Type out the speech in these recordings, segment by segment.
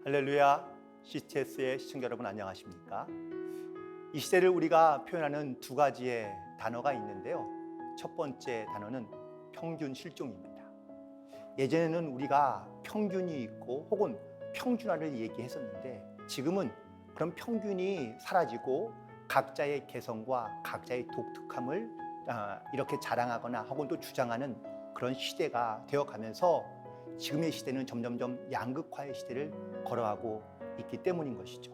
할렐루야, CTS의 시청자 여러분 안녕하십니까? 이 시대를 우리가 표현하는 두 가지의 단어가 있는데요. 첫 번째 단어는 평균 실종입니다. 예전에는 우리가 평균이 있고 혹은 평준화를 얘기했었는데 지금은 그런 평균이 사라지고 각자의 개성과 각자의 독특함을 이렇게 자랑하거나 혹은 또 주장하는 그런 시대가 되어가면서 지금의 시대는 점점점 양극화의 시대를 걸어가고 있기 때문인 것이죠.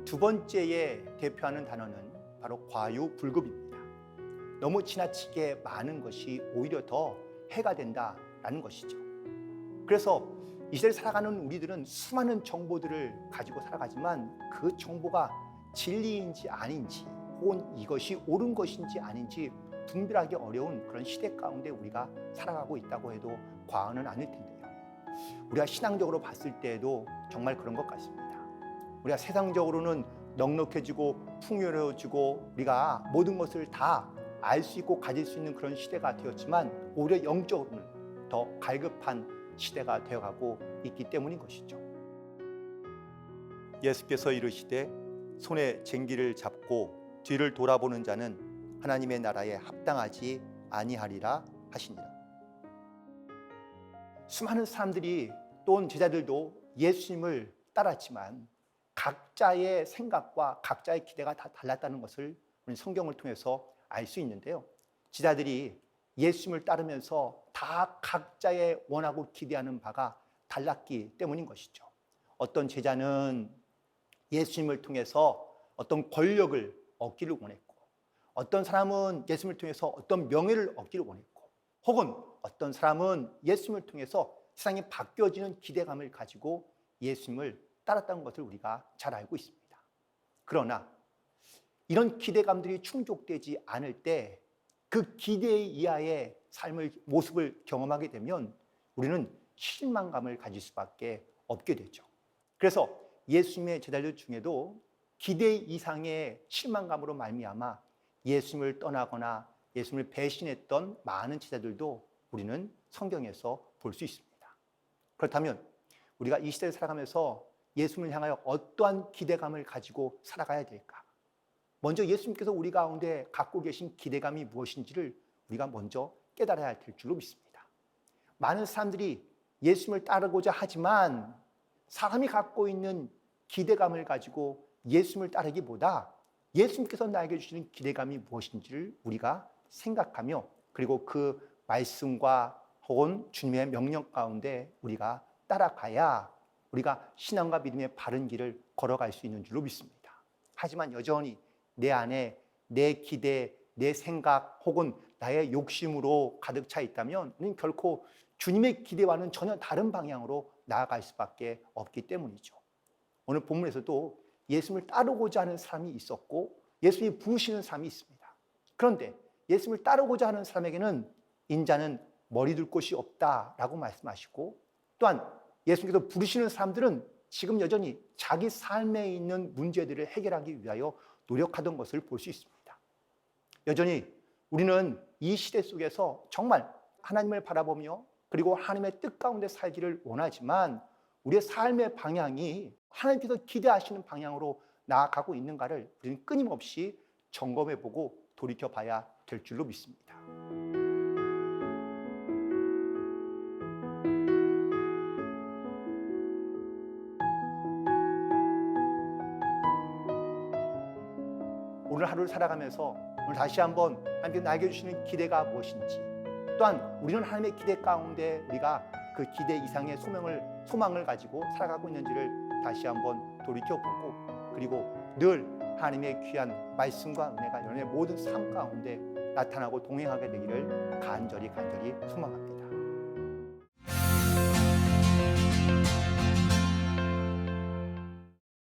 두 번째에 대표하는 단어는 바로 과유불급입니다. 너무 지나치게 많은 것이 오히려 더 해가 된다라는 것이죠. 그래서 이 시대를 살아가는 우리들은 수많은 정보들을 가지고 살아가지만 그 정보가 진리인지 아닌지 혹은 이것이 옳은 것인지 아닌지 분별하기 어려운 그런 시대 가운데 우리가 살아가고 있다고 해도 과언은 아닐 텐데요. 우리가 신앙적으로 봤을 때에도 정말 그런 것 같습니다. 우리가 세상적으로는 넉넉해지고 풍요로워지고 우리가 모든 것을 다 알 수 있고 가질 수 있는 그런 시대가 되었지만 오히려 영적으로는 더 갈급한 시대가 되어가고 있기 때문인 것이죠. 예수께서 이르시되 손에 쟁기를 잡고 뒤를 돌아보는 자는 하나님의 나라에 합당하지 아니하리라 하시니라. 수많은 사람들이 또 제자들도 예수님을 따랐지만 각자의 생각과 각자의 기대가 다 달랐다는 것을 우리 성경을 통해서 알 수 있는데요. 제자들이 예수님을 따르면서 다 각자의 원하고 기대하는 바가 달랐기 때문인 것이죠. 어떤 제자는 예수님을 통해서 어떤 권력을 얻기를 원했고, 어떤 사람은 예수님을 통해서 어떤 명예를 얻기를 원했고, 혹은 어떤 사람은 예수님을 통해서 세상이 바뀌어지는 기대감을 가지고 예수님을 따랐다는 것을 우리가 잘 알고 있습니다. 그러나 이런 기대감들이 충족되지 않을 때 그 기대 이하의 삶의 모습을 경험하게 되면 우리는 실망감을 가질 수밖에 없게 되죠. 그래서 예수님의 제자들 중에도 기대 이상의 실망감으로 말미암아 예수님을 떠나거나 예수님을 배신했던 많은 제자들도 우리는 성경에서 볼 수 있습니다. 그렇다면 우리가 이 시대를 살아가면서 예수님을 향하여 어떠한 기대감을 가지고 살아가야 될까? 먼저 예수님께서 우리 가운데 갖고 계신 기대감이 무엇인지를 우리가 먼저 깨달아야 될 줄로 믿습니다. 많은 사람들이 예수님을 따르고자 하지만 사람이 갖고 있는 기대감을 가지고 예수님을 따르기보다 예수님께서 나에게 주시는 기대감이 무엇인지를 우리가 생각하며 그리고 그 말씀과 혹은 주님의 명령 가운데 우리가 따라가야 우리가 신앙과 믿음의 바른 길을 걸어갈 수 있는 줄로 믿습니다. 하지만 여전히 내 안에 내 기대, 내 생각 혹은 나의 욕심으로 가득 차 있다면 우리는 결코 주님의 기대와는 전혀 다른 방향으로 나아갈 수밖에 없기 때문이죠. 오늘 본문에서도 예수님을 따르고자 하는 사람이 있었고 예수님이 부르시는 사람이 있습니다. 그런데 예수님을 따르고자 하는 사람에게는 인자는 머리 둘 곳이 없다라고 말씀하시고 또한 예수님께서 부르시는 사람들은 지금 여전히 자기 삶에 있는 문제들을 해결하기 위하여 노력하던 것을 볼 수 있습니다. 여전히 우리는 이 시대 속에서 정말 하나님을 바라보며 그리고 하나님의 뜻 가운데 살기를 원하지만 우리의 삶의 방향이 하나님께서 기대하시는 방향으로 나아가고 있는가를 우리는 끊임없이 점검해보고 돌이켜봐야 될 줄로 믿습니다. 오늘 하루를 살아가면서 오늘 다시 한번 하나님께서 나에게 주시는 기대가 무엇인지 또한 우리는 하나님의 기대 가운데 우리가 그 기대 이상의 소망을 가지고 살아가고 있는지를 다시 한번 돌이켜보고 그리고 늘 하나님의 귀한 말씀과 은혜가 여러분의 모든 삶 가운데 나타나고 동행하게 되기를 간절히 소망합니다.